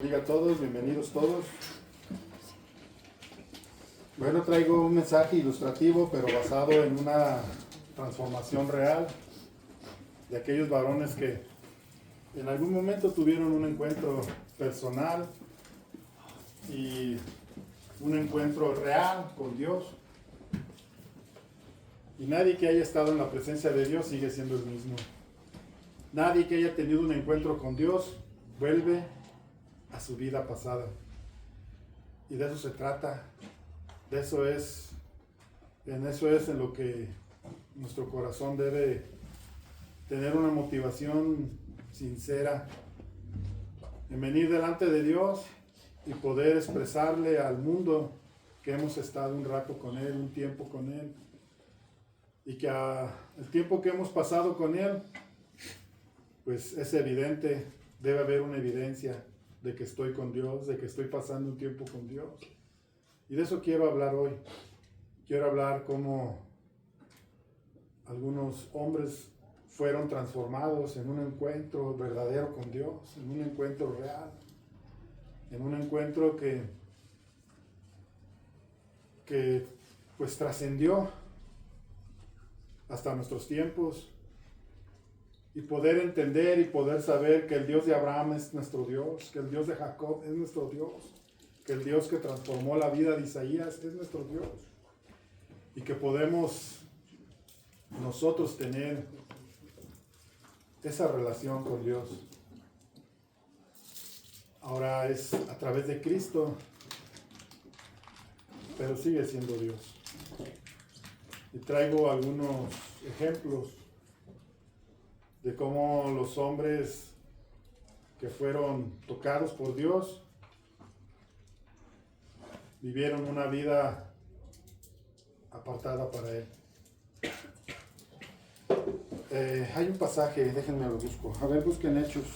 Diga a todos, bienvenidos todos. Bueno, traigo un mensaje ilustrativo, pero basado en una transformación real de aquellos varones que en algún momento tuvieron un encuentro personal y un encuentro real con Dios. Y nadie que haya estado en la presencia de Dios sigue siendo el mismo. Nadie que haya tenido un encuentro con Dios vuelve a su vida pasada. Y de eso se trata. De eso es en lo que nuestro corazón debe tener una motivación sincera en venir delante de Dios y poder expresarle al mundo que hemos estado un rato con Él, un tiempo con Él, y que el tiempo que hemos pasado con Él, pues es evidente, debe haber una evidencia de que estoy con Dios, de que estoy pasando un tiempo con Dios. Y de eso quiero hablar hoy. Quiero hablar cómo algunos hombres fueron transformados en un encuentro verdadero con Dios, en un encuentro real, en un encuentro que pues trascendió hasta nuestros tiempos, y poder entender y poder saber que el Dios de Abraham es nuestro Dios, que el Dios de Jacob es nuestro Dios, que el Dios que transformó la vida de Isaías es nuestro Dios, y que podemos nosotros tener esa relación con Dios. Ahora es a través de Cristo, pero sigue siendo Dios. Y traigo algunos ejemplos de cómo los hombres que fueron tocados por Dios vivieron una vida apartada para Él. Hay un pasaje, déjenme lo busco. A ver, busquen Hechos.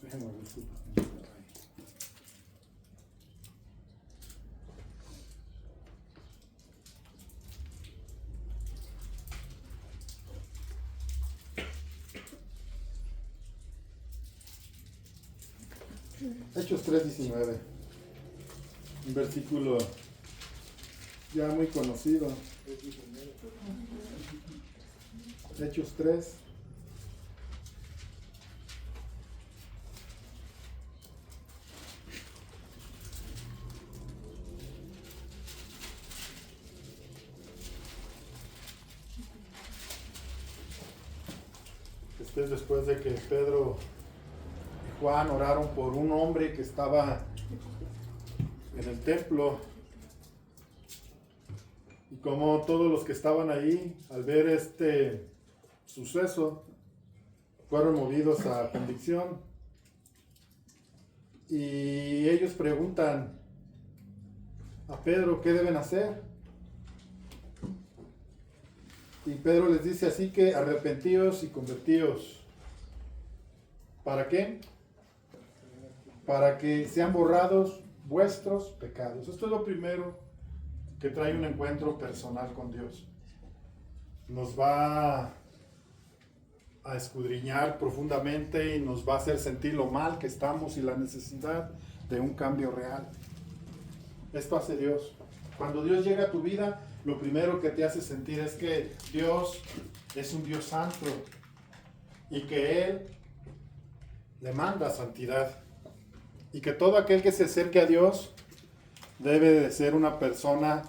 Déjenme lo busco. Hechos 3:19, un versículo ya muy conocido. Hechos 3. Este es después de que Pedro y Juan oraron por un hombre que estaba en el templo, y como todos los que estaban ahí, al ver este suceso, fueron movidos a convicción, y ellos preguntan a Pedro qué deben hacer, y Pedro les dice: así que arrepentíos y convertíos. ¿Para qué? Para que sean borrados vuestros pecados. Esto es lo primero que trae un encuentro personal con Dios. Nos va a escudriñar profundamente y nos va a hacer sentir lo mal que estamos y la necesidad de un cambio real. Esto hace Dios. Cuando Dios llega a tu vida, lo primero que te hace sentir es que Dios es un Dios santo y que Él demanda santidad, y que todo aquel que se acerque a Dios debe de ser una persona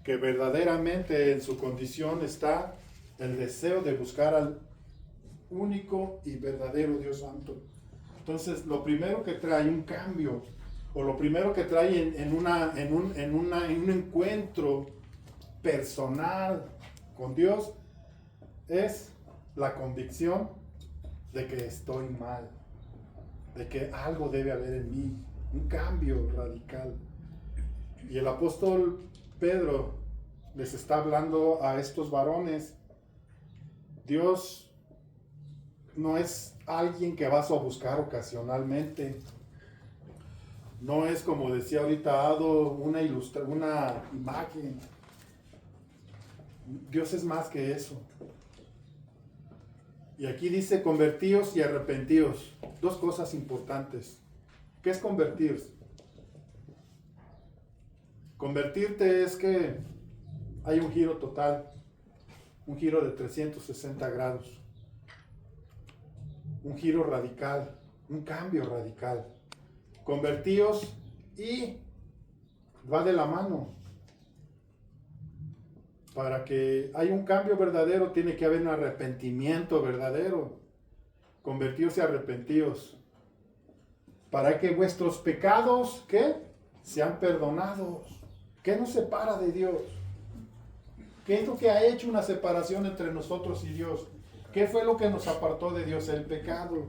que verdaderamente en su condición está el deseo de buscar al único y verdadero Dios santo. Entonces, lo primero que trae un cambio, o lo primero que trae en un encuentro personal con Dios, es la convicción de que estoy mal, de que algo debe haber en mí, un cambio radical. Y el apóstol Pedro les está hablando a estos varones. Dios no es alguien que vas a buscar ocasionalmente. No es, como decía ahorita Ado, una imagen. Dios es más que eso. Y aquí dice convertíos y arrepentíos. Dos cosas importantes. ¿Qué es convertirse? Convertirte es que hay un giro total, un giro de 360 grados, un giro radical, un cambio radical. Convertíos y va de la mano. Para que haya un cambio verdadero tiene que haber un arrepentimiento verdadero. Convertíos y arrepentíos. Para que vuestros pecados, ¿qué? Sean perdonados. ¿Qué nos separa de Dios? ¿Qué es lo que ha hecho una separación entre nosotros y Dios? ¿Qué fue lo que nos apartó de Dios? El pecado.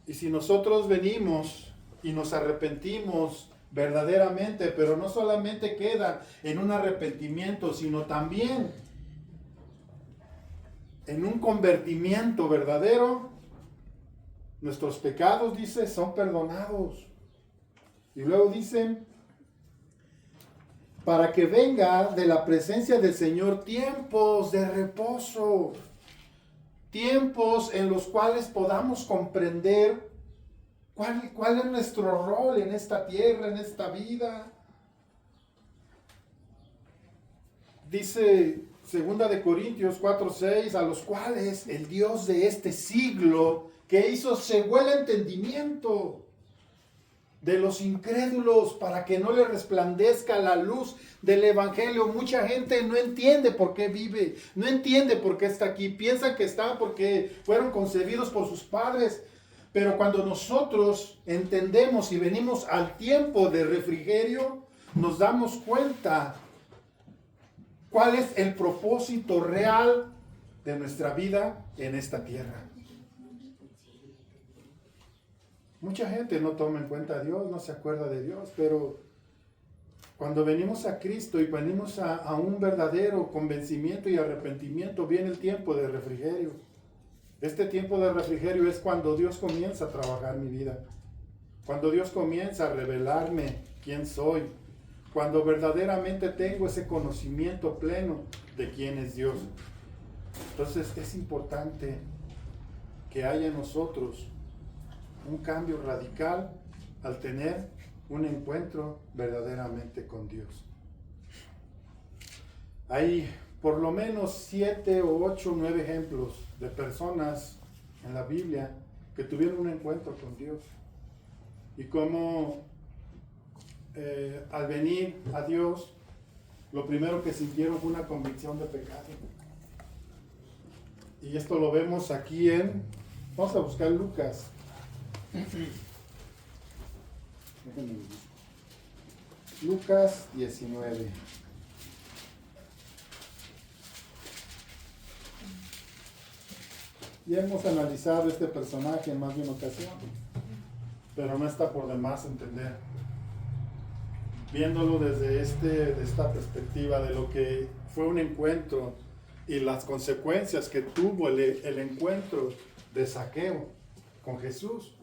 Y si nosotros venimos y nos arrepentimos verdaderamente, pero no solamente queda en un arrepentimiento, sino también en un convertimiento verdadero, nuestros pecados, dice, son perdonados. Y luego dicen, para que venga de la presencia del Señor tiempos de reposo, tiempos en los cuales podamos comprender cuál es nuestro rol en esta tierra, en esta vida. Dice 2 de Corintios 4:6, a los cuales el Dios de este siglo, que hizo cegó el entendimiento de los incrédulos para que no le resplandezca la luz del evangelio. Mucha gente no entiende por qué vive, no entiende por qué está aquí, piensan que está porque fueron concebidos por sus padres. Pero cuando nosotros entendemos y venimos al tiempo de refrigerio, nos damos cuenta cuál es el propósito real de nuestra vida en esta tierra. Mucha gente no toma en cuenta a Dios, no se acuerda de Dios, pero cuando venimos a Cristo y venimos a un verdadero convencimiento y arrepentimiento, viene el tiempo de refrigerio. Este tiempo de refrigerio es cuando Dios comienza a trabajar mi vida, cuando Dios comienza a revelarme quién soy, cuando verdaderamente tengo ese conocimiento pleno de quién es Dios. Entonces es importante que haya en nosotros un cambio radical al tener un encuentro verdaderamente con Dios. Hay por lo menos 7 o 8 o 9 ejemplos de personas en la Biblia que tuvieron un encuentro con Dios. Y cómo al venir a Dios, lo primero que sintieron fue una convicción de pecado. Y esto lo vemos aquí vamos a buscar Lucas. Lucas 19. Ya hemos analizado este personaje en más de una ocasión, pero no está por demás entender, viéndolo desde esta perspectiva de lo que fue un encuentro y las consecuencias que tuvo el encuentro de Zaqueo con Jesús.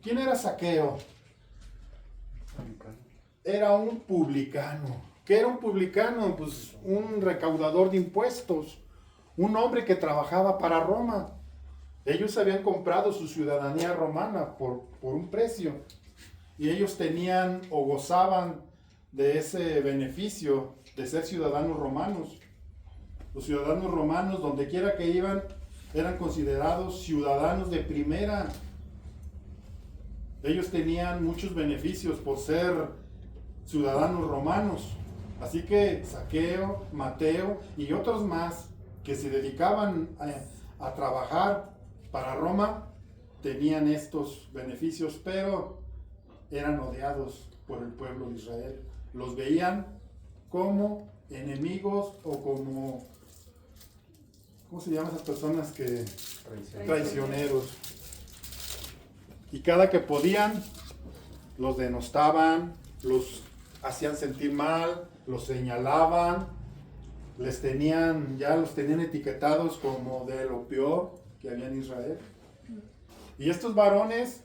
¿Quién era Zaqueo? Era un publicano. ¿Qué era un publicano? Pues un recaudador de impuestos, un hombre que trabajaba para Roma. Ellos habían comprado su ciudadanía romana por un precio, y ellos tenían o gozaban de ese beneficio de ser ciudadanos romanos. Los ciudadanos romanos, donde quiera que iban, eran considerados ciudadanos de primera. Ellos tenían muchos beneficios por ser ciudadanos romanos. Así que Zaqueo, Mateo y otros más que se dedicaban a trabajar para Roma tenían estos beneficios, pero eran odiados por el pueblo de Israel. Los veían como enemigos o como, ¿cómo se llaman esas personas que? Traicioneros. Y cada que podían, los denostaban, los hacían sentir mal, los señalaban, los tenían etiquetados como de lo peor que había en Israel. Y estos varones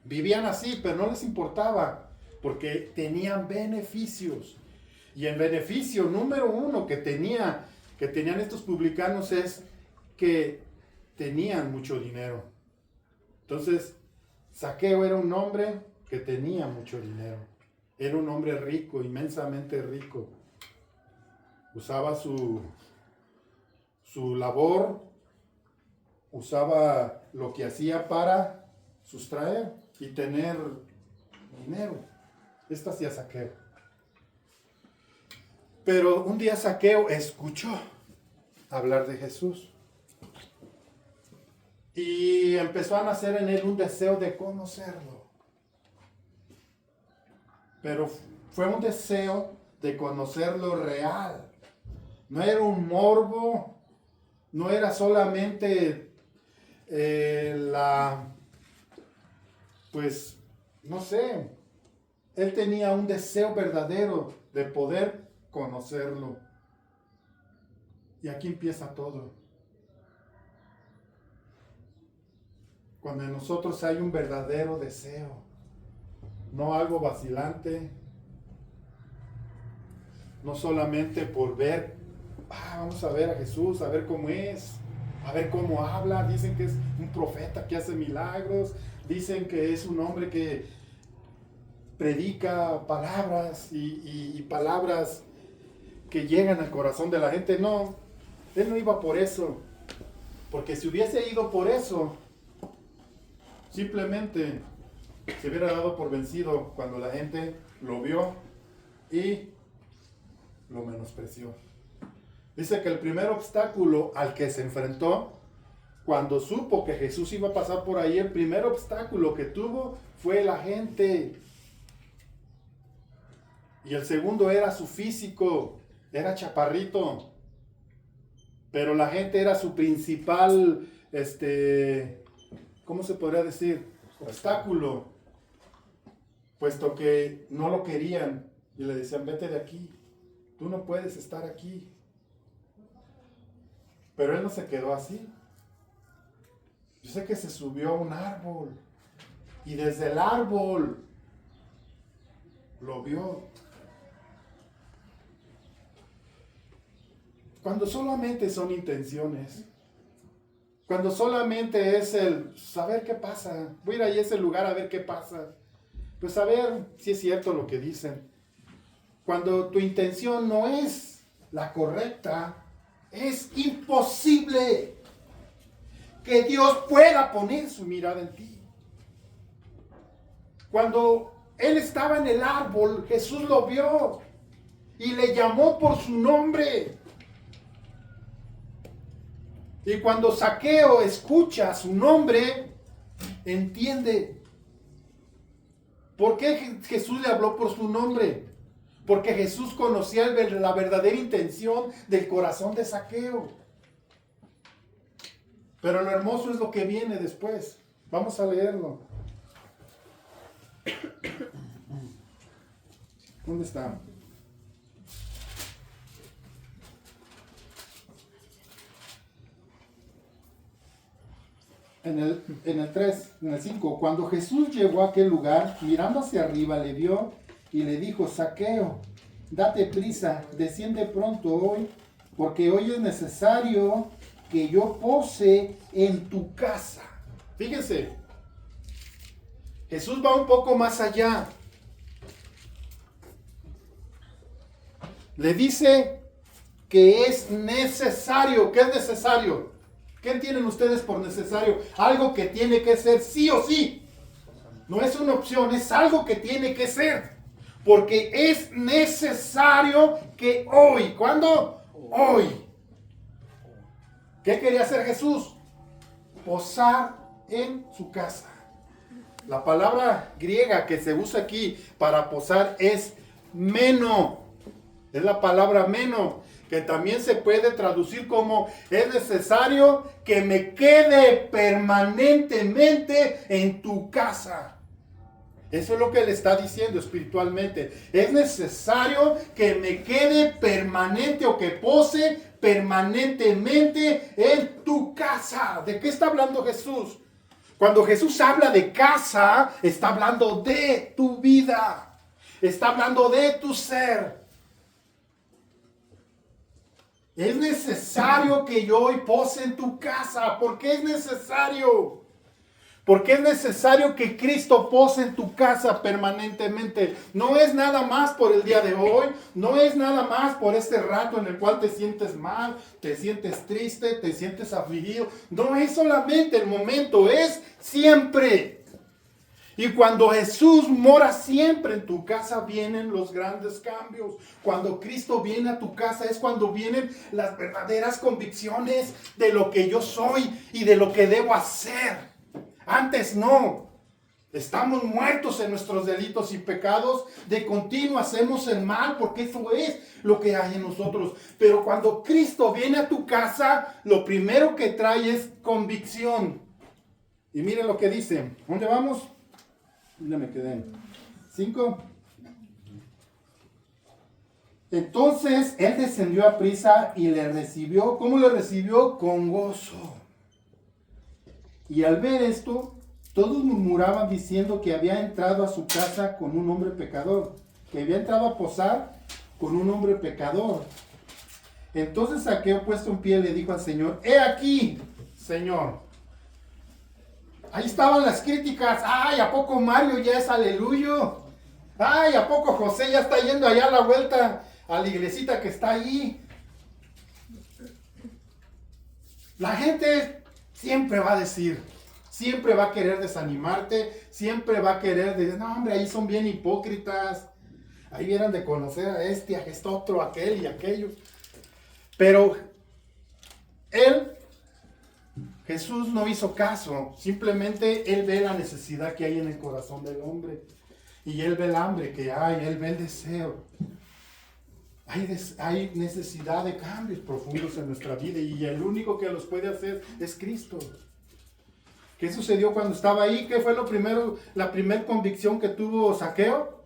vivían así, pero no les importaba, porque tenían beneficios. Y el beneficio número uno que tenían estos publicanos es que tenían mucho dinero. Entonces, Zaqueo era un hombre que tenía mucho dinero. Era un hombre rico, inmensamente rico. Usaba su labor, usaba lo que hacía para sustraer y tener dinero. Esto hacía Zaqueo. Pero un día Zaqueo escuchó hablar de Jesús. Y empezó a nacer en él un deseo de conocerlo. Pero fue un deseo de conocerlo real. No era un morbo, no era solamente pues, no sé, él tenía un deseo verdadero de poder conocerlo. Y aquí empieza todo. Cuando en nosotros hay un verdadero deseo, no algo vacilante, no solamente por ver, vamos a ver a Jesús, a ver cómo es, a ver cómo habla. Dicen que es un profeta que hace milagros, dicen que es un hombre que predica palabras y palabras que llegan al corazón de la gente. No, él no iba por eso, porque si hubiese ido por eso, simplemente se hubiera dado por vencido cuando la gente lo vio y lo menospreció. Dice que el primer obstáculo al que se enfrentó, cuando supo que Jesús iba a pasar por ahí, el primer obstáculo que tuvo fue la gente. Y el segundo era su físico, era chaparrito. Pero la gente era su principal, ¿cómo se podría decir? Obstáculo. Puesto que no lo querían y le decían, vete de aquí, tú no puedes estar aquí. Pero él no se quedó así. Yo sé que se subió a un árbol y desde el árbol lo vio. Cuando solamente son intenciones, cuando solamente es el saber qué pasa, voy a ir ahí a ese lugar a ver qué pasa, pues a ver si es cierto lo que dicen. Cuando tu intención no es la correcta, es imposible que Dios pueda poner su mirada en ti. Cuando él estaba en el árbol, Jesús lo vio y le llamó por su nombre. Y cuando Zaqueo escucha su nombre, entiende por qué Jesús le habló por su nombre. Porque Jesús conocía la verdadera intención del corazón de Zaqueo. Pero lo hermoso es lo que viene después. Vamos a leerlo. ¿Dónde está? En el 3, en el 5, cuando Jesús llegó a aquel lugar, mirando hacia arriba, le vio y le dijo, Zaqueo, date prisa, desciende pronto hoy, porque hoy es necesario que yo pose en tu casa. Fíjense, Jesús va un poco más allá. Le dice que es necesario. ¿Qué es necesario? ¿Qué entienden ustedes por necesario? Algo que tiene que ser sí o sí. No es una opción, es algo que tiene que ser. Porque es necesario que hoy. ¿Cuándo? Hoy. ¿Qué quería hacer Jesús? Posar en su casa. La palabra griega que se usa aquí para posar es meno. Es la palabra meno, que también se puede traducir como es necesario que me quede permanentemente en tu casa. Eso es lo que le está diciendo espiritualmente. Es necesario que me quede permanente o que pose permanentemente en tu casa. ¿De qué está hablando Jesús? Cuando Jesús habla de casa, está hablando de tu vida. Está hablando de tu ser. Es necesario que yo hoy pose en tu casa. ¿Por qué es necesario? Porque es necesario que Cristo pose en tu casa permanentemente. No es nada más por el día de hoy. No es nada más por este rato en el cual te sientes mal, te sientes triste, te sientes afligido. No es solamente el momento, es siempre. Y cuando Jesús mora siempre en tu casa, vienen los grandes cambios. Cuando Cristo viene a tu casa es cuando vienen las verdaderas convicciones de lo que yo soy y de lo que debo hacer. Antes no. Estamos muertos en nuestros delitos y pecados. De continuo hacemos el mal porque eso es lo que hay en nosotros. Pero cuando Cristo viene a tu casa, lo primero que trae es convicción. Y miren lo que dice. ¿Dónde vamos? ¿Dónde me quedé? 5. Entonces él descendió a prisa y le recibió. ¿Cómo le recibió? Con gozo. Y al ver esto, todos murmuraban diciendo que había entrado a su casa con un hombre pecador. Que había entrado a posar con un hombre pecador. Entonces Zaqueo, puesto en pie, le dijo al Señor: he aquí, Señor. Ahí estaban las críticas. Ay, ¿a poco Mario ya es aleluyo? Ay, ¿a poco José ya está yendo allá a la vuelta a la iglesita que está ahí? La gente siempre va a decir, siempre va a querer desanimarte, siempre va a querer decir, no hombre, ahí son bien hipócritas. Ahí vieran de conocer a este, a este otro, a aquel y a aquello. Pero Jesús no hizo caso, simplemente él ve la necesidad que hay en el corazón del hombre. Y él ve el hambre que hay, él ve el deseo. Hay necesidad de cambios profundos en nuestra vida y el único que los puede hacer es Cristo. ¿Qué sucedió cuando estaba ahí? ¿Qué fue la primera convicción que tuvo Zaqueo?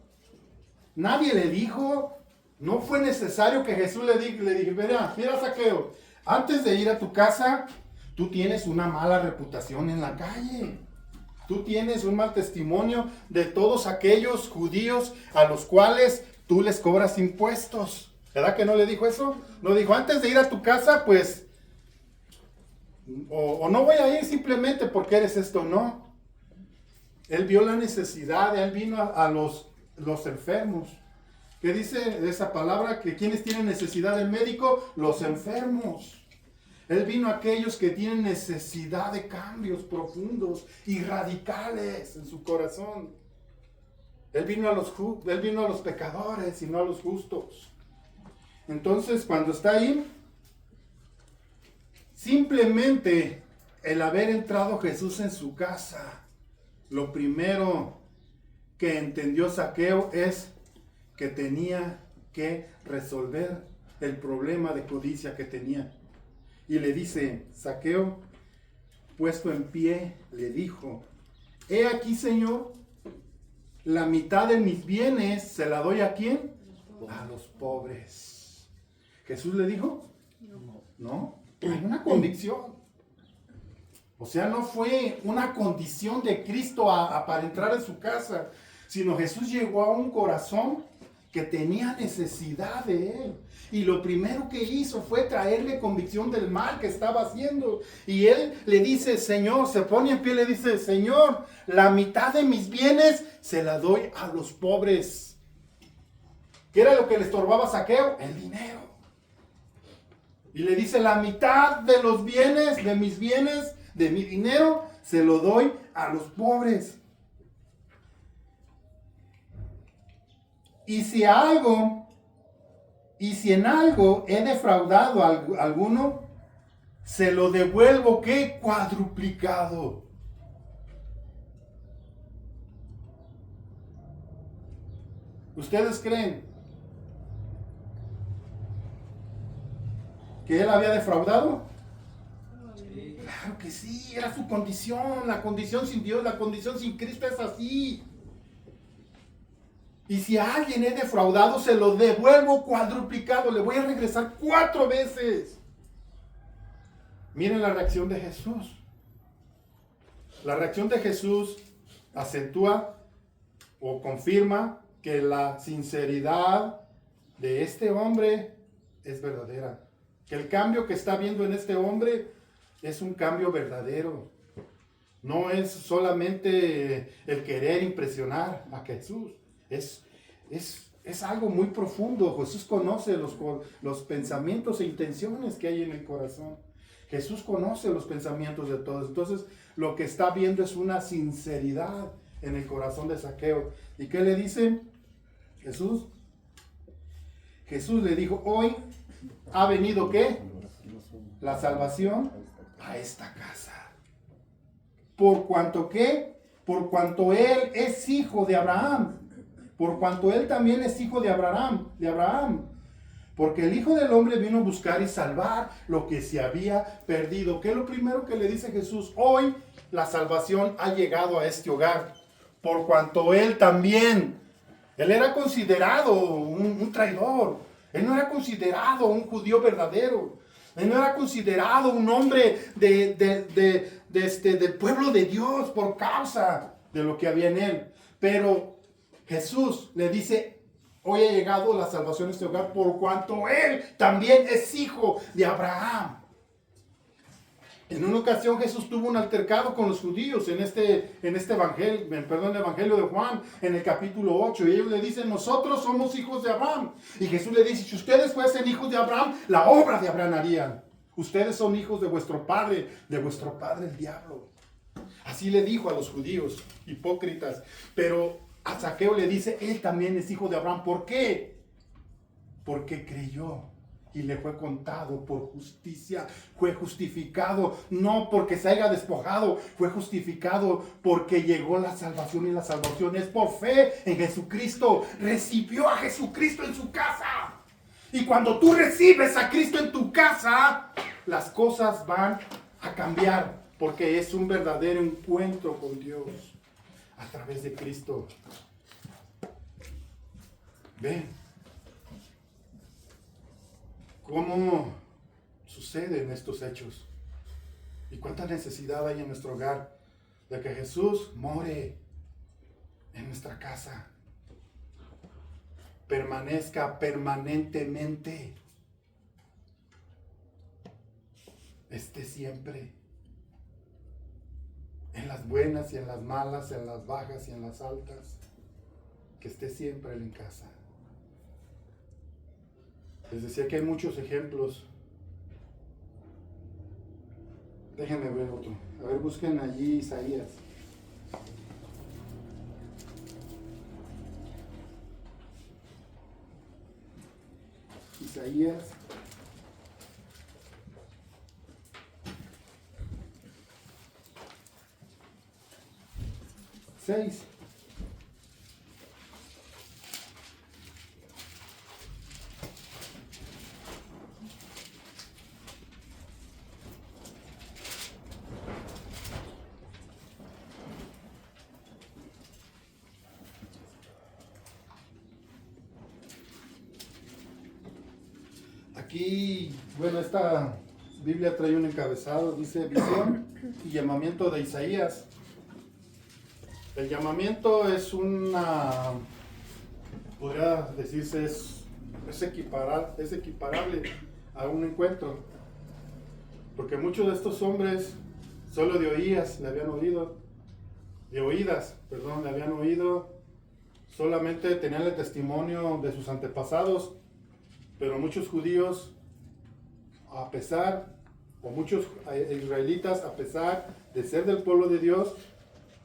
Nadie le dijo, no fue necesario que Jesús le dijera, mira Zaqueo, antes de ir a tu casa, tú tienes una mala reputación en la calle. Tú tienes un mal testimonio de todos aquellos judíos a los cuales tú les cobras impuestos. ¿Verdad que no le dijo eso? No dijo, antes de ir a tu casa, pues, o no voy a ir simplemente porque eres esto, no. Él vio la necesidad, él vino a los enfermos. ¿Qué dice esa palabra? Que quienes tienen necesidad del médico, los enfermos. Él vino a aquellos que tienen necesidad de cambios profundos y radicales en su corazón. Él vino a los pecadores y no a los justos. Entonces, cuando está ahí, simplemente el haber entrado Jesús en su casa, lo primero que entendió Zaqueo es que tenía que resolver el problema de codicia que tenía. Y le dice, Zaqueo, puesto en pie, le dijo, he aquí, Señor, la mitad de mis bienes se la doy ¿a quién? A los pobres. ¿Jesús le dijo? No, hay una convicción. O sea, no fue una condición de Cristo para entrar en su casa, sino Jesús llegó a un corazón que tenía necesidad de él. Y lo primero que hizo fue traerle convicción del mal que estaba haciendo. Y él le dice, Señor, se pone en pie y le dice, Señor, la mitad de mis bienes se la doy a los pobres. ¿Qué era lo que le estorbaba a Zaqueo? El dinero. Y le dice, la mitad de los bienes, de mis bienes, de mi dinero, se lo doy a los pobres. Y si en algo he defraudado a alguno, se lo devuelvo, ¿qué? Cuadruplicado. ¿Ustedes creen que él había defraudado? Sí. Claro que sí, era su condición, la condición sin Dios, la condición sin Cristo es así. Y si a alguien he defraudado, se lo devuelvo cuadruplicado. Le voy a regresar 4 veces. Miren la reacción de Jesús. La reacción de Jesús acentúa o confirma que la sinceridad de este hombre es verdadera. Que el cambio que está viendo en este hombre es un cambio verdadero. No es solamente el querer impresionar a Jesús. Es algo muy profundo. Jesús conoce los pensamientos e intenciones que hay en el corazón. Jesús conoce los pensamientos de todos. Entonces, lo que está viendo es una sinceridad en el corazón de Zaqueo. ¿Y qué le dice Jesús? Jesús le dijo, hoy ha venido ¿qué? La salvación a esta casa. Por cuanto ¿qué? Por cuanto él es hijo de Abraham. Por cuanto él también es hijo de Abraham. Porque el Hijo del Hombre vino a buscar y salvar lo que se había perdido. ¿Qué es lo primero que le dice Jesús? Hoy la salvación ha llegado a este hogar. Por cuanto él también, él era considerado un traidor. Él no era considerado un judío verdadero. Él no era considerado un hombre del pueblo de Dios por causa de lo que había en él. Pero Jesús le dice, hoy ha llegado la salvación a este hogar por cuanto él también es hijo de Abraham. En una ocasión Jesús tuvo un altercado con los judíos en este evangelio de Juan, en el capítulo 8. Y ellos le dicen, nosotros somos hijos de Abraham. Y Jesús le dice, si ustedes fuesen hijos de Abraham, la obra de Abraham harían. Ustedes son hijos de vuestro padre el diablo. Así le dijo a los judíos hipócritas. Pero a Zaqueo le dice, él también es hijo de Abraham. ¿Por qué? Porque creyó y le fue contado por justicia. Fue justificado, no porque se haya despojado, fue justificado porque llegó la salvación, y la salvación es por fe en Jesucristo. Recibió a Jesucristo en su casa. Y cuando tú recibes a Cristo en tu casa, las cosas van a cambiar, porque es un verdadero encuentro con Dios a través de Cristo. Ven cómo suceden estos hechos y cuánta necesidad hay en nuestro hogar de que Jesús more en nuestra casa, permanezca permanentemente, esté siempre, en las buenas y en las malas, en las bajas y en las altas, que esté siempre Él en casa. Les decía que hay muchos ejemplos. Déjenme ver otro. A ver, busquen allí Isaías. Isaías 6. Aquí, bueno, esta Biblia trae un encabezado, dice visión y llamamiento de Isaías. El llamamiento es podría decirse, es equiparable a un encuentro. Porque muchos de estos hombres solo de oídas le habían oído, le habían oído, solamente tenían el testimonio de sus antepasados. Pero muchos judíos, muchos israelitas, a pesar de ser del pueblo de Dios,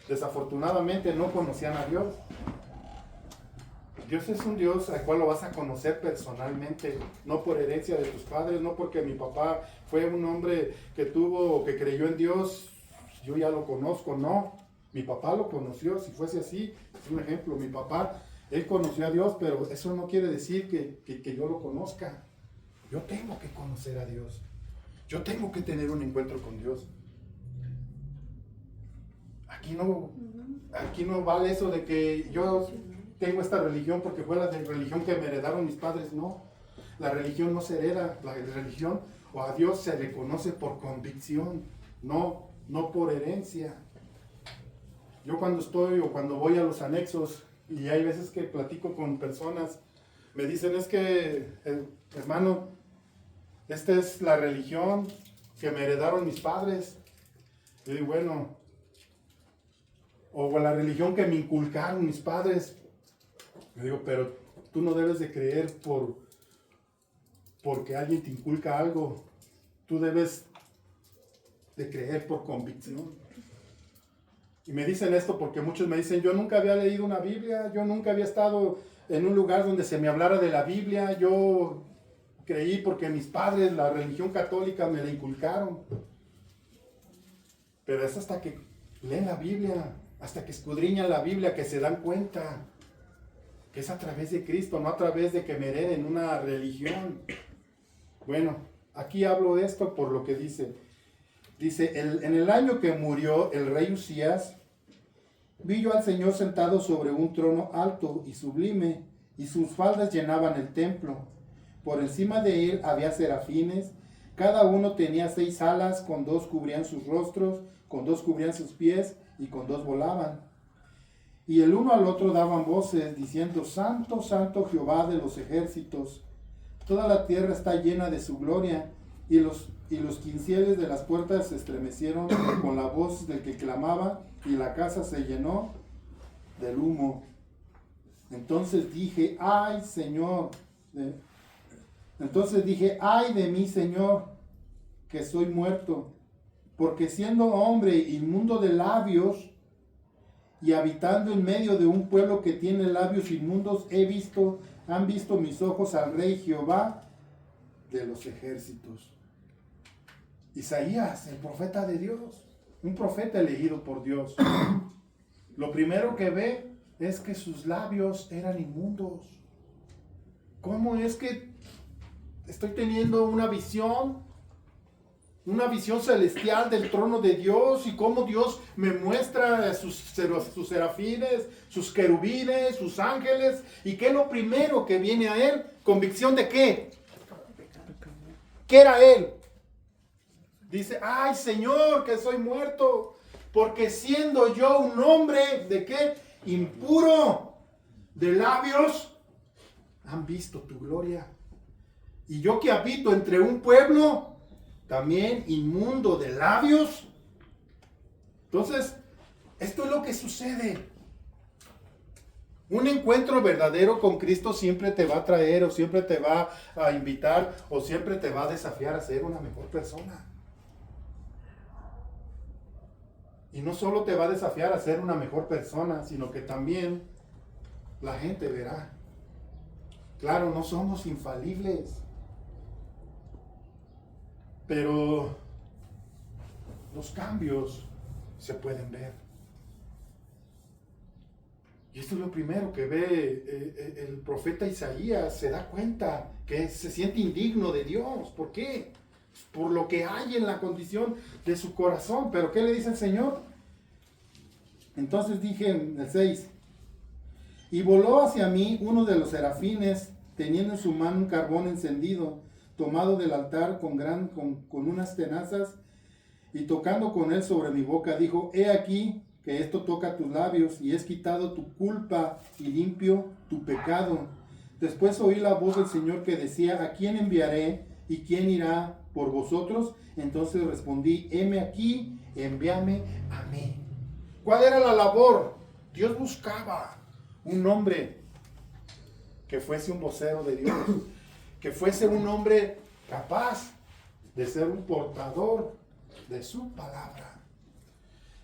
desafortunadamente no conocían a Dios. Dios es un Dios al cual lo vas a conocer personalmente, no por herencia de tus padres, no porque mi papá fue un hombre que creyó en Dios, yo ya lo conozco, no. Mi papá lo conoció, si fuese así, es un ejemplo, mi papá, él conoció a Dios, pero eso no quiere decir que yo lo conozca. Yo tengo que conocer a Dios. Yo tengo que tener un encuentro con Dios. Aquí no vale eso de que yo tengo esta religión porque fue la religión que me heredaron mis padres. No, la religión no se hereda. La religión o a Dios se le conoce por convicción, no por herencia. Yo cuando voy a los anexos, y hay veces que platico con personas, me dicen, es que, hermano, esta es la religión que me heredaron mis padres. Yo digo, bueno, o la religión que me inculcaron mis padres. Yo digo, pero tú no debes de creer porque alguien te inculca algo. Tú debes de creer por convicción. Y me dicen esto porque muchos me dicen, yo nunca había leído una Biblia, yo nunca había estado en un lugar donde se me hablara de la Biblia, yo creí porque mis padres, la religión católica, me la inculcaron. Pero es hasta que leen la Biblia, hasta que escudriñan la Biblia, que se dan cuenta que es a través de Cristo, no a través de que me hereden una religión. Bueno, aquí hablo de esto por lo que dice. Dice, en el año que murió el rey Usías, vi yo al Señor sentado sobre un trono alto y sublime, y sus faldas llenaban el templo. Por encima de él había serafines, cada uno tenía 6 alas, con 2 cubrían sus rostros, con 2 cubrían sus pies, y con 2 volaban. Y el uno al otro daban voces, diciendo, Santo, Santo Jehová de los ejércitos, toda la tierra está llena de su gloria. Y los quinceles de las puertas se estremecieron con la voz del que clamaba, y la casa se llenó del humo. Entonces dije, ay Señor, ay de mí, Señor, que soy muerto, porque siendo hombre inmundo de labios y habitando en medio de un pueblo que tiene labios inmundos, han visto mis ojos al Rey Jehová de los ejércitos. Isaías, el profeta de Dios, un profeta elegido por Dios. Lo primero que ve es que sus labios eran inmundos. ¿Cómo es que estoy teniendo una visión celestial del trono de Dios, y cómo Dios me muestra sus serafines, sus querubines, sus ángeles? ¿Y qué es lo primero que viene a él? ¿Convicción de qué? ¿Qué era él? Dice, ay Señor, que soy muerto, porque siendo yo un hombre, ¿de qué? Impuro de labios, han visto tu gloria. Y yo que habito entre un pueblo, también inmundo de labios. Entonces, esto es lo que sucede. Un encuentro verdadero con Cristo siempre te va a traer, o siempre te va a invitar, o siempre te va a desafiar a ser una mejor persona. Y no solo te va a desafiar a ser una mejor persona, sino que también la gente verá. Claro, no somos infalibles, pero los cambios se pueden ver. Y esto es lo primero que ve el profeta Isaías. Se da cuenta que se siente indigno de Dios. ¿Por qué? Por lo que hay en la condición de su corazón. Pero ¿qué le dice el Señor? Entonces dije en el 6, y voló hacia mí uno de los serafines, teniendo en su mano un carbón encendido, tomado del altar con unas tenazas, y tocando con él sobre mi boca, dijo, he aquí que esto toca tus labios, y es quitado tu culpa y limpio tu pecado. Después oí la voz del Señor que decía, ¿a quién enviaré? ¿Y quién irá por vosotros? Entonces respondí, heme aquí, envíame a mí. ¿Cuál era la labor? Dios buscaba un hombre que fuese un vocero de Dios, que fuese un hombre capaz de ser un portador de su palabra.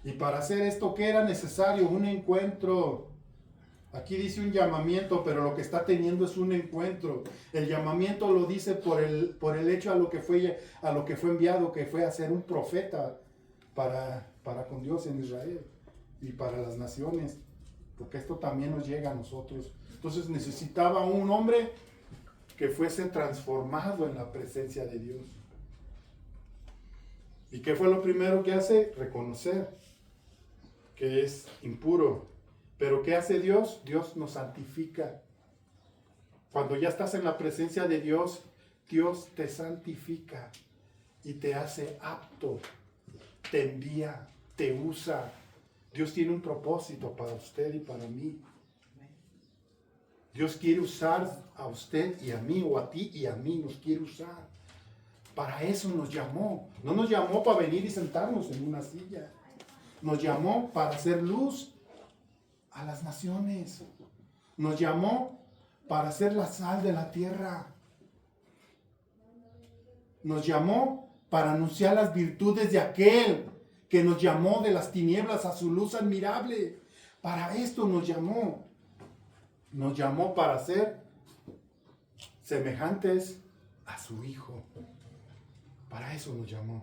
Y para hacer esto, ¿qué era necesario? Un encuentro. Aquí dice un llamamiento, pero lo que está teniendo es un encuentro. El llamamiento lo dice por el hecho a lo que fue enviado, que fue a ser un profeta para con Dios en Israel y para las naciones, porque esto también nos llega a nosotros. Entonces necesitaba un hombre que fuese transformado en la presencia de Dios. ¿Y qué fue lo primero que hace? Reconocer que es impuro. Pero ¿qué hace Dios? Dios nos santifica. Cuando ya estás en la presencia de Dios, Dios te santifica y te hace apto, te envía, te usa. Dios tiene un propósito para usted y para mí. Dios quiere usar a usted y a mí, o a ti y a mí, nos quiere usar Para eso nos llamó. No nos llamó para venir y sentarnos en una silla. Nos llamó para hacer luz a las naciones. Nos llamó para ser la sal de la tierra. Nos llamó para anunciar las virtudes de aquel que nos llamó de las tinieblas a su luz admirable. Para esto nos llamó. Nos llamó para ser semejantes a su Hijo. Para eso nos llamó.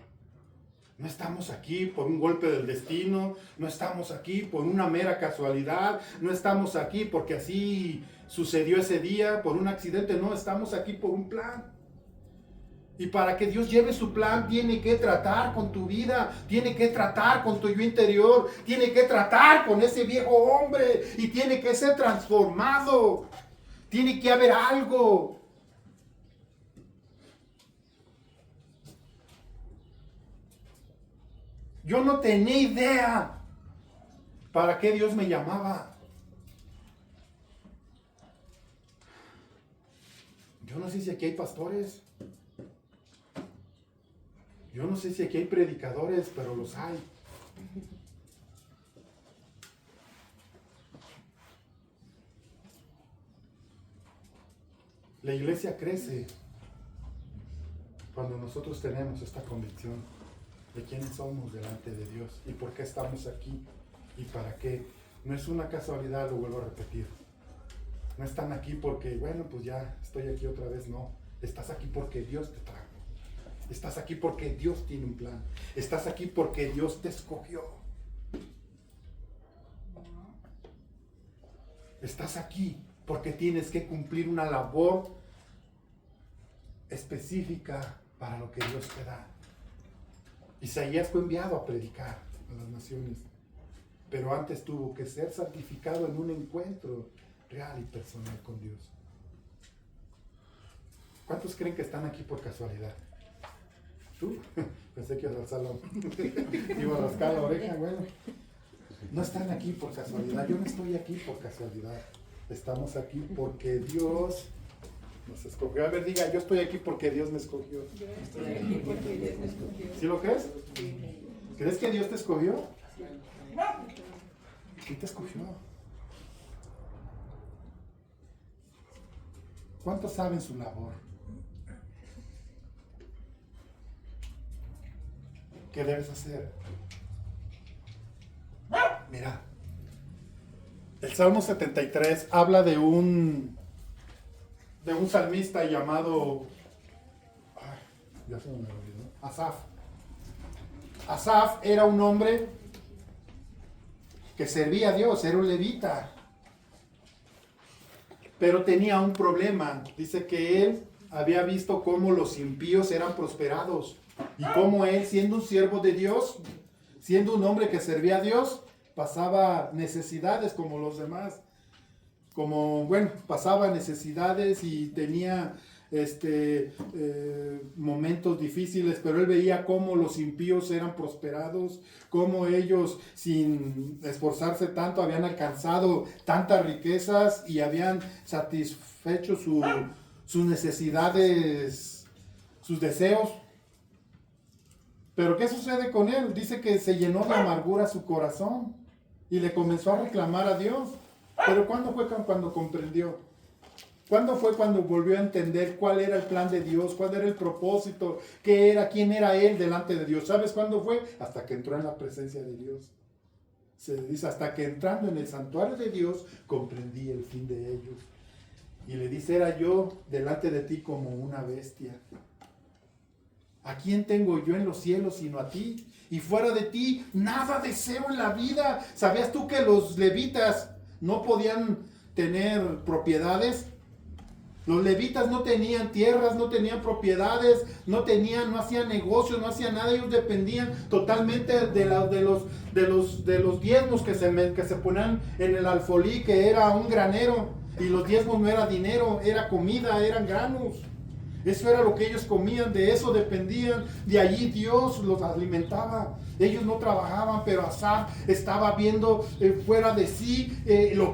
No estamos aquí por un golpe del destino, no estamos aquí por una mera casualidad, no estamos aquí porque así sucedió ese día, por un accidente, no, estamos aquí por un plan. Y para que Dios lleve su plan, tiene que tratar con tu vida, tiene que tratar con tu yo interior, tiene que tratar con ese viejo hombre y tiene que ser transformado. Tiene que haber algo. Yo no tenía idea para qué Dios me llamaba. Yo no sé si aquí hay pastores. Yo no sé si aquí hay predicadores, pero los hay. La iglesia crece cuando nosotros tenemos esta convicción de quiénes somos delante de Dios y por qué estamos aquí y para qué. No es una casualidad, lo vuelvo a repetir. No están aquí porque, bueno, pues ya estoy aquí otra vez, no. Estás aquí porque Dios te trajo. Estás aquí porque Dios tiene un plan. Estás aquí porque Dios te escogió. Estás aquí porque tienes que cumplir una labor específica para lo que Dios te da. Isaías fue enviado a predicar a las naciones, pero antes tuvo que ser santificado en un encuentro real y personal con Dios. ¿Cuántos creen que están aquí por casualidad? ¿Tú? Pensé que ibas a alzar iba a rascar la oreja. Bueno, no están aquí por casualidad. Yo no estoy aquí por casualidad. Estamos aquí porque Dios nos escogió. A ver, diga, yo estoy aquí porque Dios me escogió. Yo estoy aquí porque Dios me escogió. ¿Sí lo crees? Sí. ¿Crees que Dios te escogió? ¿Quién te escogió? ¿Cuántos saben su labor? ¿Qué debes hacer? Mira, el Salmo 73 habla de un salmista llamado, ya se me olvidó, Asaf. Asaf era un hombre que servía a Dios, era un levita, pero tenía un problema. Dice que él había visto cómo los impíos eran prosperados y cómo él, siendo un siervo de Dios, siendo un hombre que servía a Dios, pasaba necesidades como los demás. Pasaba necesidades y tenía momentos difíciles, pero él veía cómo los impíos eran prosperados, cómo ellos, sin esforzarse tanto, habían alcanzado tantas riquezas y habían satisfecho sus necesidades, sus deseos. Pero ¿qué sucede con él? Dice que se llenó de amargura su corazón y le comenzó a reclamar a Dios. Pero ¿cuándo fue cuando comprendió? ¿Cuándo fue cuando volvió a entender cuál era el plan de Dios? ¿Cuál era el propósito? ¿Qué era? ¿Quién era él delante de Dios? ¿Sabes cuándo fue? Hasta que entró en la presencia de Dios. Se dice, hasta que entrando en el santuario de Dios, comprendí el fin de ellos. Y le dice, era yo delante de ti como una bestia. ¿A quién tengo yo en los cielos sino a ti? Y fuera de ti, nada deseo en la vida. ¿Sabías tú que los levitas no podían tener propiedades? Los levitas no tenían tierras, no tenían propiedades, no hacían negocios, no hacían nada. Ellos dependían totalmente de los diezmos que se ponían en el alfolí, que era un granero. Y los diezmos no era dinero, era comida, eran granos. Eso era lo que ellos comían, de eso dependían, de allí Dios los alimentaba. Ellos no trabajaban, pero Asaf estaba viendo fuera de sí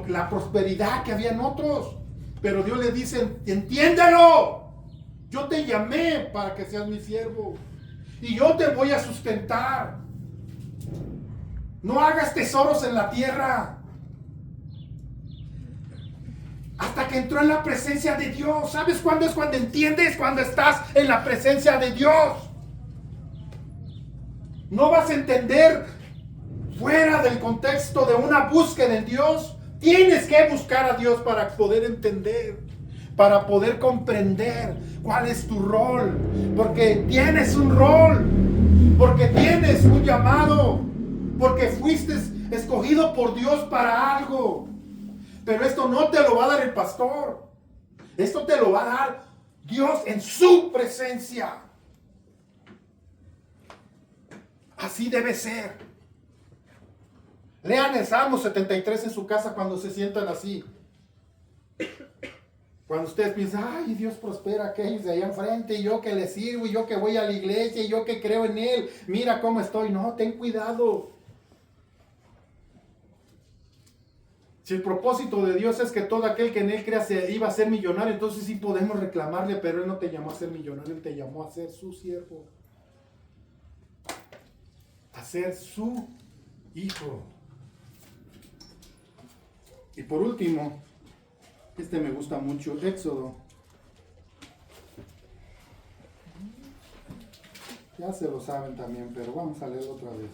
la prosperidad que había en otros. Pero Dios le dice, entiéndelo, Yo te llamé para que seas mi siervo. Y yo te voy a sustentar. No hagas tesoros en la tierra. Hasta que entró en la presencia de Dios. ¿Sabes cuándo es cuando entiendes? Cuando estás en la presencia de Dios. No vas a entender fuera del contexto de una búsqueda en Dios. Tienes que buscar a Dios para poder entender, para poder comprender cuál es tu rol. Porque tienes un rol, porque tienes un llamado, porque fuiste escogido por Dios para algo. Pero esto no te lo va a dar el pastor. Esto te lo va a dar Dios en su presencia. Así debe ser. Lean el Salmo 73 en su casa cuando se sientan así. Cuando ustedes piensan, ay, Dios prospera a aquellos de allá enfrente, y yo que le sirvo, y yo que voy a la iglesia, y yo que creo en Él, mira cómo estoy. No, ten cuidado. Si el propósito de Dios es que todo aquel que en Él crea se iba a ser millonario, entonces sí podemos reclamarle, pero Él no te llamó a ser millonario, Él te llamó a ser su siervo. A ser su hijo. Y por último, este me gusta mucho, Éxodo. Ya se lo saben también, pero vamos a leer otra vez.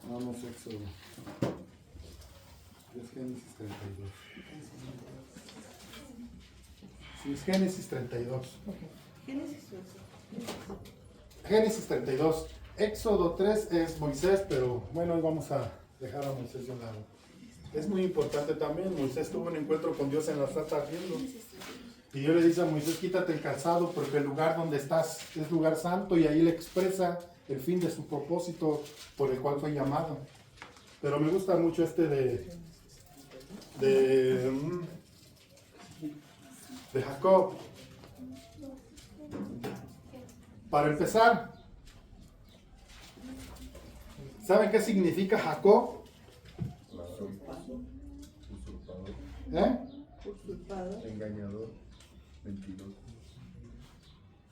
Vamos, Éxodo. Es Génesis 32. Sí, es Génesis 32. Génesis 32. Éxodo 3 es Moisés, pero bueno, hoy vamos a dejar a Moisés de un lado. Es muy importante también. Moisés tuvo un encuentro con Dios en la zarza ardiendo. Y Dios le dice a Moisés, quítate el calzado porque el lugar donde estás es lugar santo, y ahí le expresa el fin de su propósito por el cual fue llamado. Pero me gusta mucho este de Jacob. Para empezar, ¿saben qué significa Jacob? Usurpador. Engañador, mentiroso.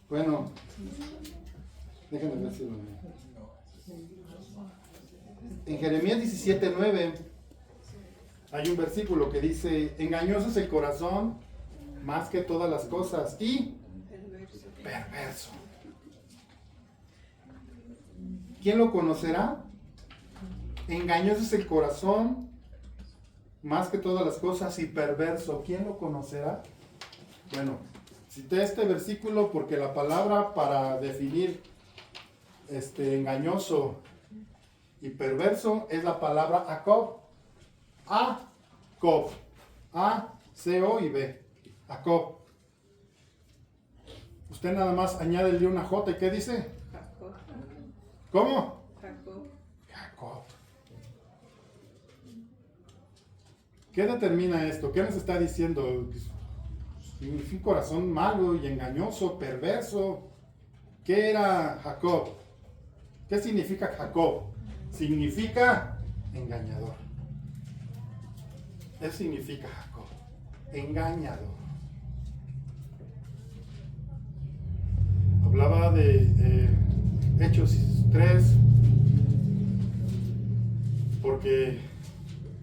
Bueno, déjenme ver si lo veo. En Jeremías 17:9 hay un versículo que dice, engañoso es el corazón más que todas las cosas y perverso. ¿Quién lo conocerá? Engañoso es el corazón más que todas las cosas y perverso. ¿Quién lo conocerá? Bueno, cité este versículo porque la palabra para definir engañoso y perverso es la palabra Jacob. Jacob. A-C-O y B. Jacob. Usted nada más añádele una J y ¿qué dice? Jacob. ¿Cómo? Jacob. Jacob. ¿Qué determina esto? ¿Qué nos está diciendo? Significa un corazón malo y engañoso, perverso. ¿Qué era Jacob? ¿Qué significa Jacob? Significa engañador. Eso significa Jacob. Engañador. Hablaba de Hechos 3 porque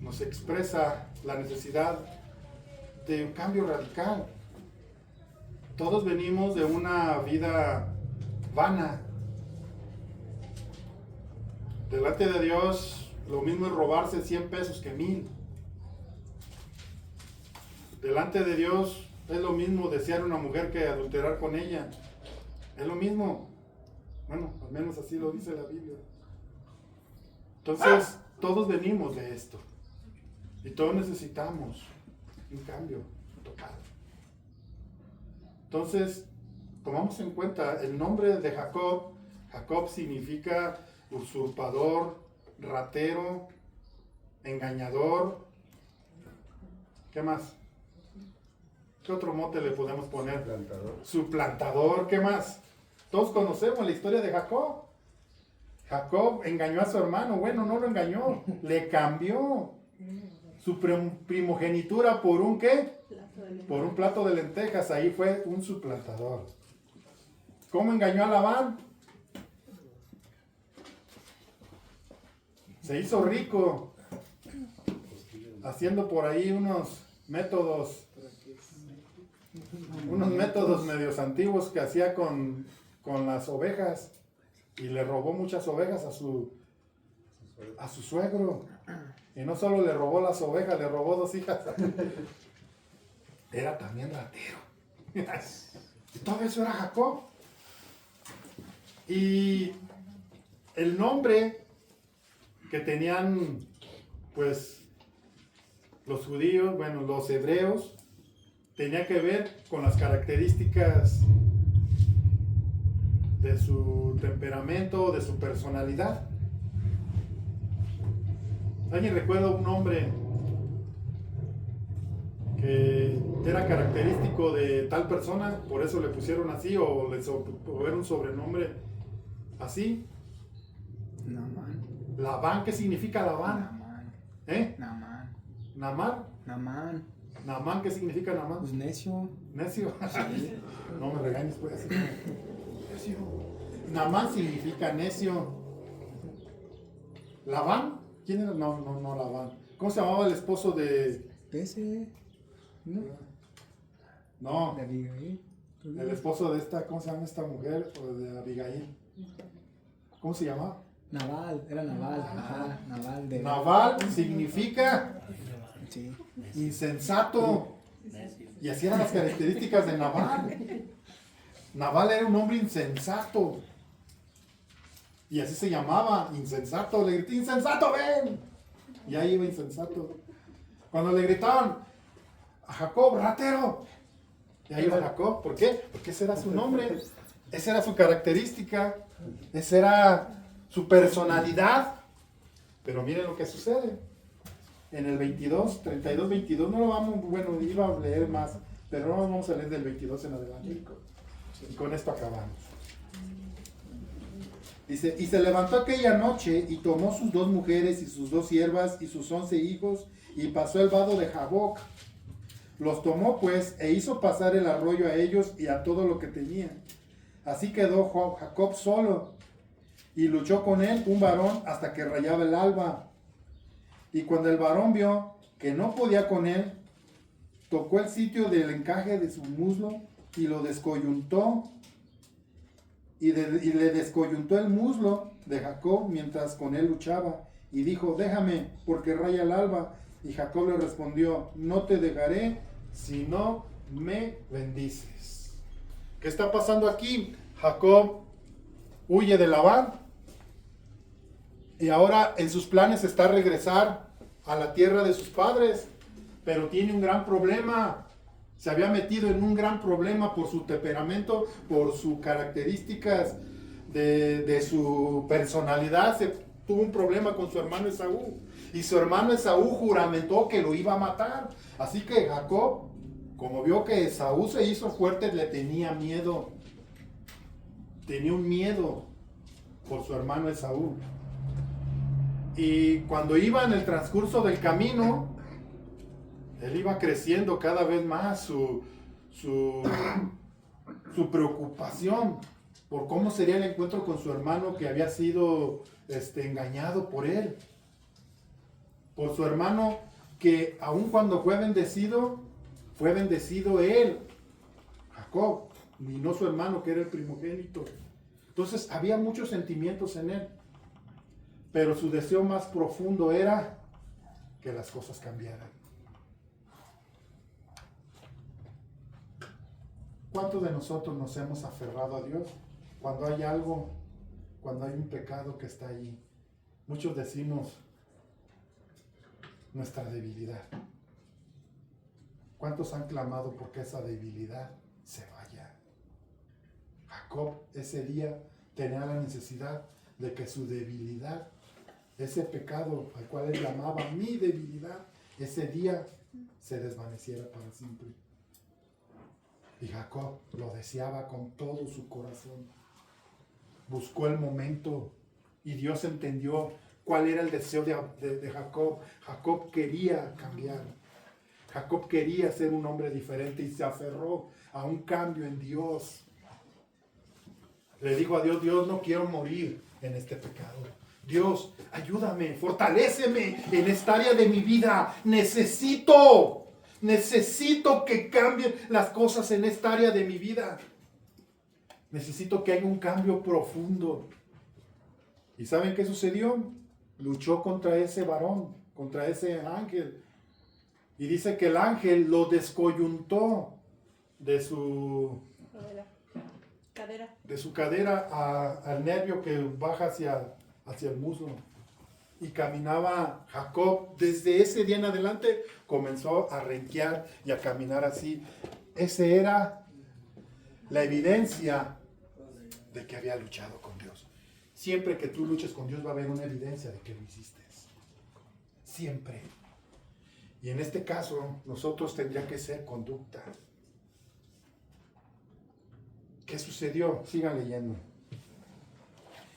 nos expresa la necesidad de un cambio radical. Todos venimos de una vida vana. Delante de Dios, lo mismo es robarse 100 pesos que 1000. Delante de Dios es lo mismo desear una mujer que adulterar con ella. Es lo mismo. Bueno, al menos así lo dice la Biblia. Entonces, todos venimos de esto. Y todos necesitamos un cambio total. Entonces, tomamos en cuenta el nombre de Jacob. Jacob significa usurpador, ratero, engañador. ¿Qué más? ¿Qué otro mote le podemos poner? Suplantador. Suplantador. ¿Qué más? Todos conocemos la historia de Jacob. Jacob engañó a su hermano. Bueno, no lo engañó, le cambió su primogenitura por un ¿qué? Por un plato de lentejas. Ahí fue un suplantador. ¿Cómo engañó a Labán? Se hizo rico haciendo por ahí unos métodos medios antiguos que hacía con las ovejas, y le robó muchas ovejas a su suegro. Y no solo le robó las ovejas, le robó 2 hijas. Era también ratero. Y todo eso era Jacob. Y el nombre que tenían pues los judíos, bueno, los hebreos, tenía que ver con las características de su temperamento, de su personalidad. ¿Alguien recuerda un nombre que era característico de tal persona? Por eso le pusieron así, o era un sobrenombre así. Naamán. Labán, ¿qué significa Labán? Naamán. Naamán. Naamán. Naamán, ¿qué significa Naamán? Pues necio. Necio. No me regañes, pues así. Necio. Naamán significa necio. ¿Labán? ¿Quién era? No, Labán. ¿Cómo se llamaba el esposo de...? Ese. ¿No? No, De Abigail. el esposo de esta, ¿cómo se llama esta mujer? O de Abigail. ¿Cómo se llama? Naval, era Naval. Ajá, Naval de. Naval significa Sí. insensato. Y así eran las características de Naval. Naval era un hombre insensato. Y así se llamaba, insensato. Le grité, insensato, ven. Y ahí iba insensato. Cuando le gritaban a Jacob, ratero. Y ahí iba Jacob. ¿Por qué? Porque ese era su nombre. Esa era su característica. Esa era su personalidad. Pero miren lo que sucede. En el 22, 32, 22, no lo vamos, bueno, iba a leer más, pero no vamos a leer del 22 en adelante. Y con esto acabamos. Dice, y se levantó aquella noche y tomó sus 2 mujeres y sus 2 siervas y sus 11 hijos y pasó el vado de Jaboc. Los tomó pues e hizo pasar el arroyo a ellos y a todo lo que tenían. Así quedó Jacob solo y luchó con él un varón hasta que rayaba el alba. Y cuando el varón vio que no podía con él, tocó el sitio del encaje de su muslo y lo descoyuntó. Y le descoyuntó el muslo de Jacob mientras con él luchaba. Y dijo, déjame, porque raya el alba. Y Jacob le respondió, no te dejaré si no me bendices. ¿Qué está pasando aquí? Jacob huye de Labán. Y ahora en sus planes está regresar a la tierra de sus padres. Pero tiene un gran problema. Se había metido en un gran problema por su temperamento, por sus características de su personalidad. Tuvo un problema con su hermano Esaú. Y su hermano Esaú juramentó que lo iba a matar. Así que Jacob, como vio que Esaú se hizo fuerte, le tenía miedo. Tenía un miedo por su hermano Esaú. Y cuando iba en el transcurso del camino, él iba creciendo cada vez más su preocupación por cómo sería el encuentro con su hermano que había sido engañado por él. Por su hermano que aun cuando fue bendecido él, Jacob, y no su hermano que era el primogénito. Entonces había muchos sentimientos en él, pero su deseo más profundo era que las cosas cambiaran. ¿Cuántos de nosotros nos hemos aferrado a Dios cuando hay algo, cuando hay un pecado que está ahí? Muchos decimos nuestra debilidad. ¿Cuántos han clamado porque esa debilidad se vaya? Jacob ese día tenía la necesidad de que su debilidad, ese pecado al cual él llamaba mi debilidad, ese día se desvaneciera para siempre. Y Jacob lo deseaba con todo su corazón. Buscó el momento Y Dios entendió cuál era el deseo de Jacob. Jacob quería cambiar. Jacob quería ser un hombre diferente y se aferró a un cambio en Dios. Le dijo a Dios, Dios, no quiero morir en este pecado. Dios, ayúdame, fortaléceme en esta área de mi vida. Necesito que cambien las cosas en esta área de mi vida. Necesito que haya un cambio profundo. ¿Y saben qué sucedió? Luchó contra ese varón, contra ese ángel. Y dice que el ángel lo descoyuntó de su cadera al nervio que baja hacia el muslo. Y caminaba Jacob, desde ese día en adelante, comenzó a renquear y a caminar así. Esa era la evidencia de que había luchado con Dios. Siempre que tú luches con Dios va a haber una evidencia de que lo hiciste. Siempre. Y en este caso, nosotros tendría que ser conducta. ¿Qué sucedió? Sigan leyendo.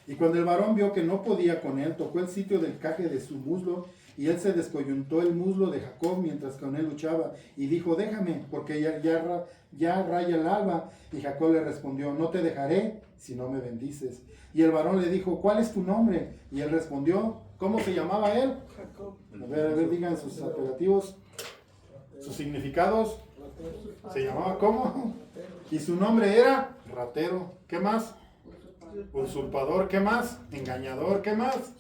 Y cuando el varón vio que no podía con él, tocó el sitio del caje de su muslo, y él se descoyuntó el muslo de Jacob mientras con él luchaba, y dijo, déjame, porque ya raya el alba. Y Jacob le respondió, no te dejaré si no me bendices. Y el varón le dijo, ¿cuál es tu nombre? Y él respondió, ¿cómo se llamaba él? Jacob. A ver, digan sus apelativos, sus significados. ¿Se llamaba cómo? Y su nombre era ratero. ¿Qué más? Usurpador. ¿Qué más? Engañador. ¿Qué más?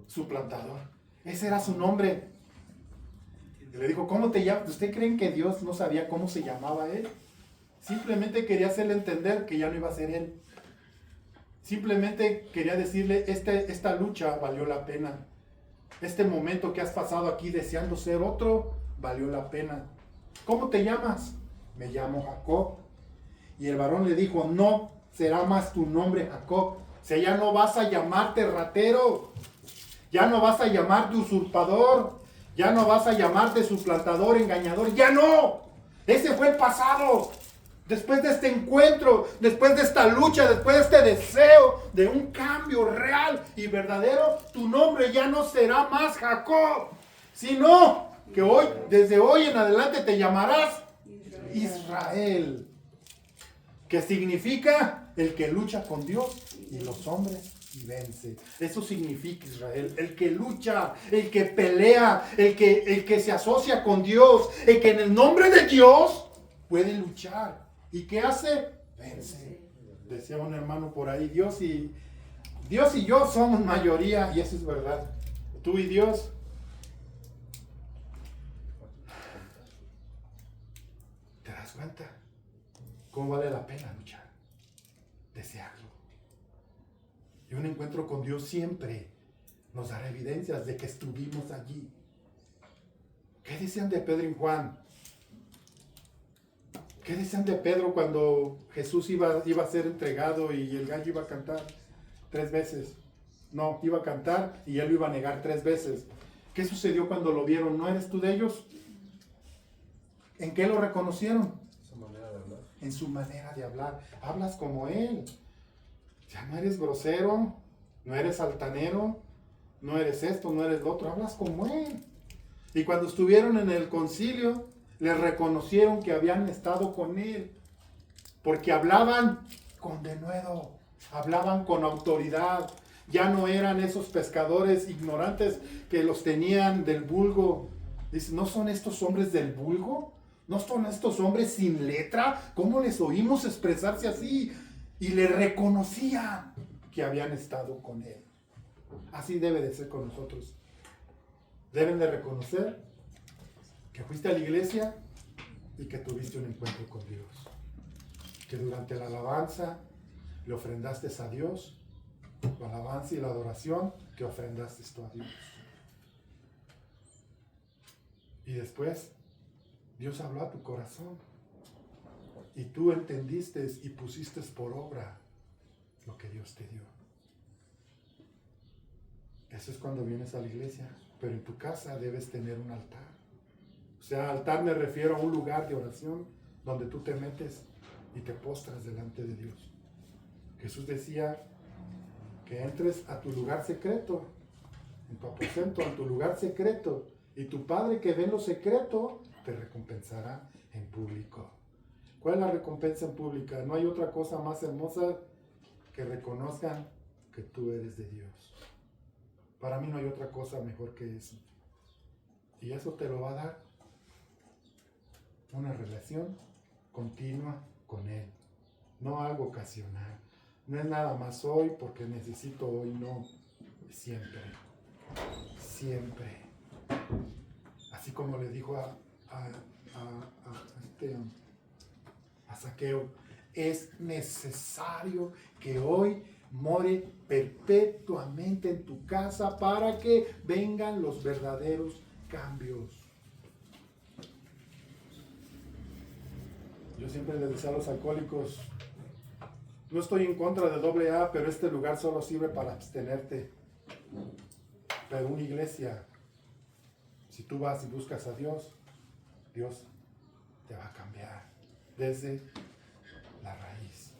Suplantador. Ese era su nombre. Y le dijo, ¿cómo te llamas? ¿Usted creen que Dios no sabía cómo se llamaba él? Simplemente quería hacerle entender que ya no iba a ser él. Simplemente quería decirle, esta lucha valió la pena. Este momento que has pasado aquí deseando ser otro, valió la pena. ¿Cómo te llamas? Me llamo Jacob. Y el varón le dijo, no será más tu nombre Jacob. O sea, ya no vas a llamarte ratero. Ya no vas a llamarte usurpador. Ya no vas a llamarte suplantador, engañador. ¡Ya no! Ese fue el pasado. Después de este encuentro, después de esta lucha, después de este deseo de un cambio real y verdadero, tu nombre ya no será más Jacob, sino que hoy, desde hoy en adelante te llamarás Israel, que significa el que lucha con Dios y los hombres y vence. Eso significa Israel, el que lucha, el que pelea, el que se asocia con Dios, el que en el nombre de Dios puede luchar. ¿Y qué hace? Vence. Decía un hermano por ahí, Dios y yo somos mayoría, y eso es verdad. Tú y Dios. ¿Te das cuenta? ¿Cómo vale la pena luchar? Desearlo. Y un encuentro con Dios siempre nos dará evidencias de que estuvimos allí. ¿Qué decían de Pedro y Juan? ¿Qué decían de Pedro cuando Jesús iba a ser entregado y el gallo iba a cantar 3 veces? No, iba a cantar y él lo iba a negar 3 veces. ¿Qué sucedió cuando lo vieron? ¿No eres tú de ellos? ¿En qué lo reconocieron? Su manera de hablar. En su manera de hablar. Hablas como él. Ya no eres grosero, no eres altanero, no eres esto, no eres lo otro. Hablas como él. Y cuando estuvieron en el concilio, les reconocieron que habían estado con él, porque hablaban con denuedo, hablaban con autoridad. Ya no eran esos pescadores ignorantes que los tenían del vulgo. Dice, ¿no son estos hombres del vulgo? ¿No son estos hombres sin letra? ¿Cómo les oímos expresarse así? Y le reconocían que habían estado con él. Así debe de ser con nosotros. Deben de reconocer que fuiste a la iglesia y que tuviste un encuentro con Dios. Que durante la alabanza le ofrendaste a Dios, la alabanza y la adoración que ofrendaste tú a Dios. Y después Dios habló a tu corazón y tú entendiste y pusiste por obra lo que Dios te dio. Eso es cuando vienes a la iglesia, pero en tu casa debes tener un altar. O sea, altar me refiero a un lugar de oración donde tú te metes y te postras delante de Dios. Jesús decía que entres a tu lugar secreto, en tu aposento, en tu lugar secreto, y tu Padre que ve en lo secreto te recompensará en público. ¿Cuál es la recompensa en pública? No hay otra cosa más hermosa que reconozcan que tú eres de Dios. Para mí no hay otra cosa mejor que eso. Y eso te lo va a dar una relación continua con Él, no algo ocasional. No es nada más hoy porque necesito hoy, no, siempre, siempre. Así como le dijo a Zaqueo, es necesario que hoy more perpetuamente en tu casa para que vengan los verdaderos cambios. Yo siempre les decía a los alcohólicos, no estoy en contra de AA, pero este lugar solo sirve para abstenerte. Pero una iglesia, si tú vas y buscas a Dios, Dios te va a cambiar desde la raíz.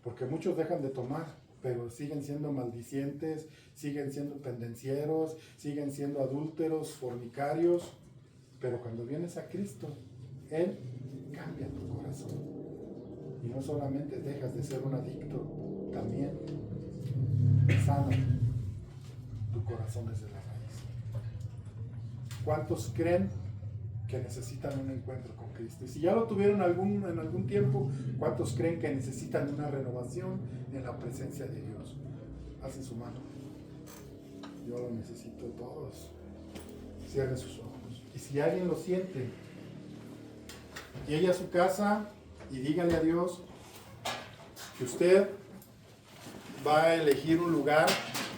Porque muchos dejan de tomar, pero siguen siendo maldicientes, siguen siendo pendencieros, siguen siendo adúlteros, fornicarios. Pero cuando vienes a Cristo, Él cambia tu corazón. Y no solamente dejas de ser un adicto, también sana tu corazón desde la raíz. ¿Cuántos creen que necesitan un encuentro con Cristo? Y si ya lo tuvieron en algún tiempo, ¿cuántos creen que necesitan una renovación en la presencia de Dios? Alcen su mano. Yo lo necesito, todos. Cierren sus ojos. Y si alguien lo siente, llegue a su casa y dígale a Dios que usted va a elegir un lugar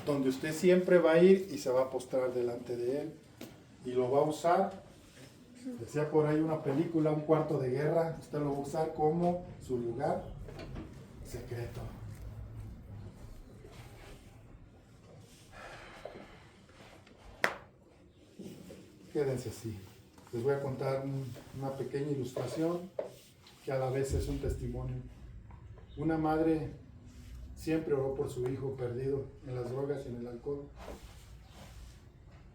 donde usted siempre va a ir y se va a postrar delante de Él y lo va a usar. Decía por ahí una película, Un cuarto de guerra, usted lo va a usar como su lugar secreto. Quédense así. Les voy a contar una pequeña ilustración que a la vez es un testimonio. Una madre siempre oró por su hijo perdido en las drogas y en el alcohol.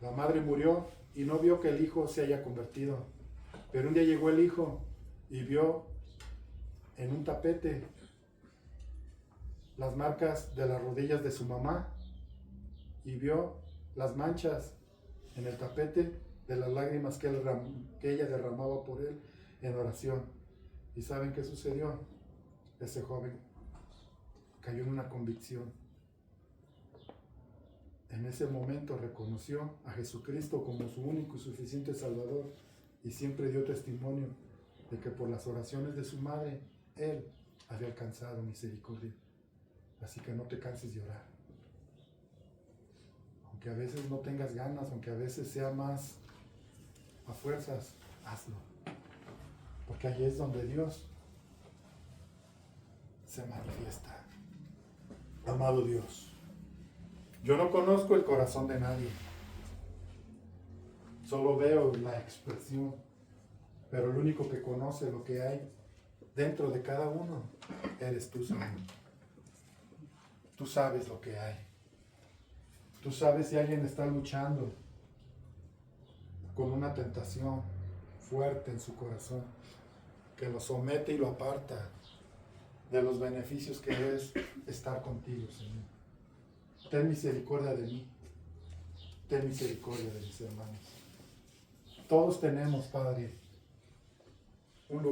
La madre murió y no vio que el hijo se haya convertido. Pero un día llegó el hijo y vio en un tapete las marcas de las rodillas de su mamá y vio las manchas en el tapete de las lágrimas que ella derramaba por él en oración. ¿Y saben qué sucedió? Ese joven cayó en una convicción. En ese momento reconoció a Jesucristo como su único y suficiente Salvador y siempre dio testimonio de que por las oraciones de su madre, él había alcanzado misericordia. Así que no te canses de orar. Aunque a veces no tengas ganas, aunque a veces sea más a fuerzas, hazlo. Porque ahí es donde Dios se manifiesta. Amado Dios, yo no conozco el corazón de nadie. Solo veo la expresión, pero el único que conoce lo que hay dentro de cada uno eres tú, Señor. Tú sabes lo que hay. Tú sabes si alguien está luchando con una tentación fuerte en su corazón, que lo somete y lo aparta de los beneficios que es estar contigo, Señor. Ten misericordia de mí. Ten misericordia de mis hermanos. Todos tenemos, Padre, un lugar